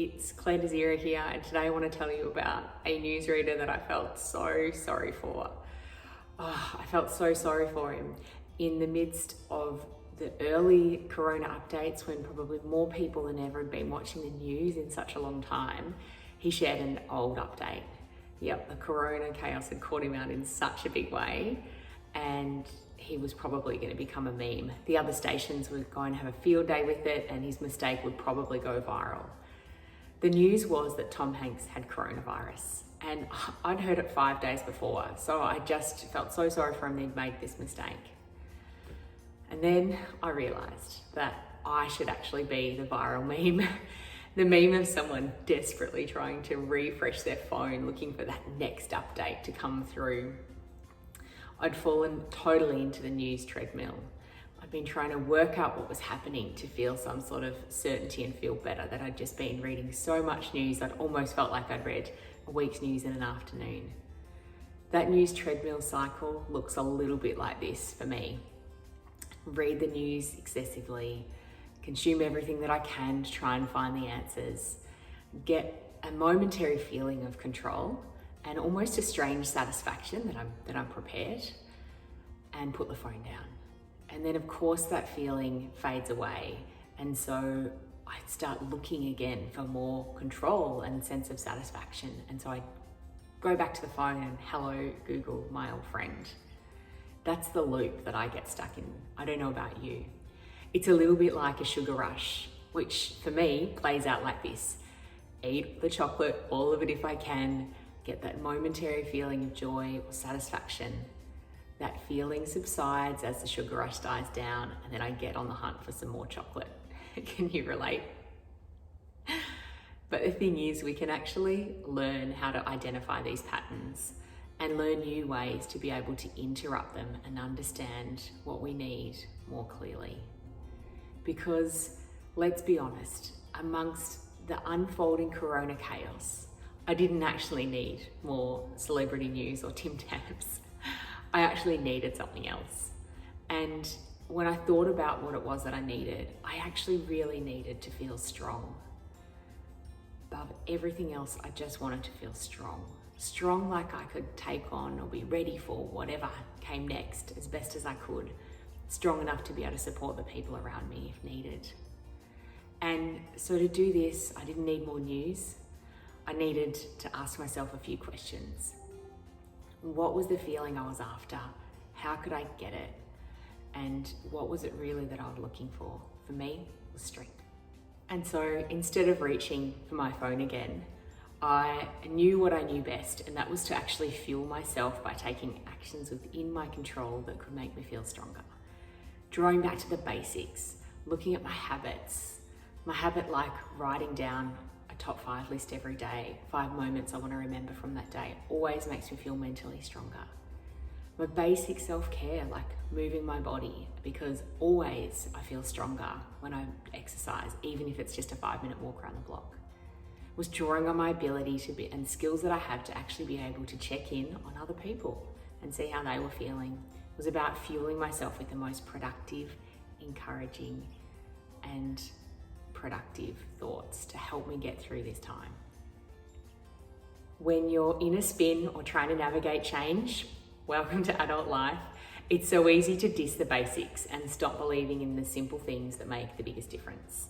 It's Claire Desira here, and today I want to tell you about a newsreader that I felt so sorry for. I felt so sorry for him in the midst of the early corona updates, when probably more people than ever had been watching the news in such a long time. He shared an old update. Yep, the corona chaos had caught him out in such a big way, and he was probably going to become a meme. The other stations were going to have a field day with it, and his mistake would probably go viral. The news was that Tom Hanks had coronavirus, and I'd heard it 5 days before, so I just felt so sorry for him that he'd made this mistake. And then I realized that I should actually be the viral meme, the meme of someone desperately trying to refresh their phone, looking for that next update to come through. I'd fallen totally into the news treadmill. I'd been trying to work out what was happening to feel some sort of certainty and feel better, that I'd just been reading so much news I'd almost felt like I'd read a week's news in an afternoon. That news treadmill cycle looks a little bit like this for me. Read the news excessively, consume everything that I can to try and find the answers, get a momentary feeling of control and almost a strange satisfaction that I'm prepared, and put the phone down. And then of course that feeling fades away, and so I start looking again for more control and sense of satisfaction. And so I go back to the phone and hello Google, my old friend. That's the loop that I get stuck in. I don't know about you. It's a little bit like a sugar rush, which for me plays out like this. Eat the chocolate, all of it if I can, get that momentary feeling of joy or satisfaction. That feeling subsides as the sugar rush dies down, and then I get on the hunt for some more chocolate. Can you relate? But the thing is, we can actually learn how to identify these patterns and learn new ways to be able to interrupt them and understand what we need more clearly. Because let's be honest, amongst the unfolding corona chaos, I didn't actually need more celebrity news or Tim Tams. I actually needed something else. And when I thought about what it was that I needed, I actually really needed to feel strong. Above everything else, I just wanted to feel strong. Strong, like I could take on or be ready for whatever came next as best as I could. Strong enough to be able to support the people around me if needed. And so to do this, I didn't need more news. I needed to ask myself a few questions. What was the feeling I was after? How could I get it? And what was it really that I was looking for? For me, it was strength. And so instead of reaching for my phone again, I knew what I knew best, and that was to actually fuel myself by taking actions within my control that could make me feel stronger. Drawing back to the basics, looking at my habits. My habit like writing down a top 5 list every day, 5 moments I want to remember from that day, always makes me feel mentally stronger. My basic self-care, like moving my body, because always I feel stronger when I exercise, even if it's just a 5-minute walk around the block. Was drawing on my ability to be and skills that I have to actually be able to check in on other people and see how they were feeling. It was about fueling myself with the most productive, encouraging, and productive thoughts to help me get through this time. When you're in a spin or trying to navigate change, welcome to adult life. It's so easy to diss the basics and stop believing in the simple things that make the biggest difference.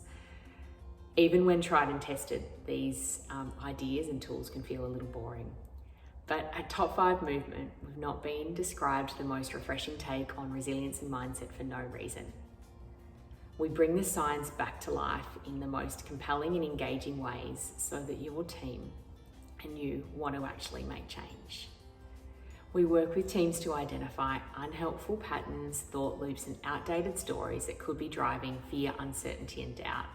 Even when tried and tested, these ideas and tools can feel a little boring. But at Top 5 Movement, we've not been described the most refreshing take on resilience and mindset for no reason. We bring the science back to life in the most compelling and engaging ways so that your team and you want to actually make change. We work with teams to identify unhelpful patterns, thought loops, and outdated stories that could be driving fear, uncertainty, and doubt.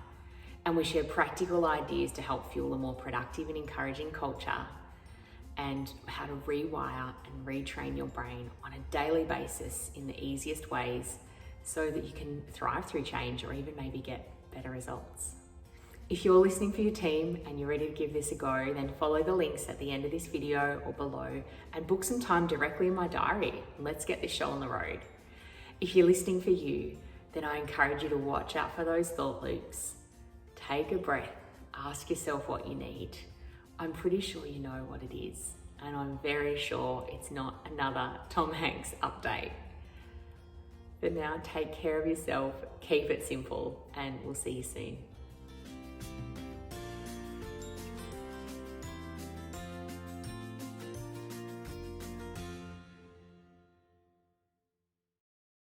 And we share practical ideas to help fuel a more productive and encouraging culture, and how to rewire and retrain your brain on a daily basis in the easiest ways so that you can thrive through change or even maybe get better results. If you're listening for your team and you're ready to give this a go, then follow the links at the end of this video or below and book some time directly in my diary. Let's get this show on the road. If you're listening for you, then I encourage you to watch out for those thought loops. Take a breath ask yourself what you need. I'm pretty sure you know what it is, and I'm very sure it's not another Tom Hanks update. But now, take care of yourself, keep it simple, and we'll see you soon.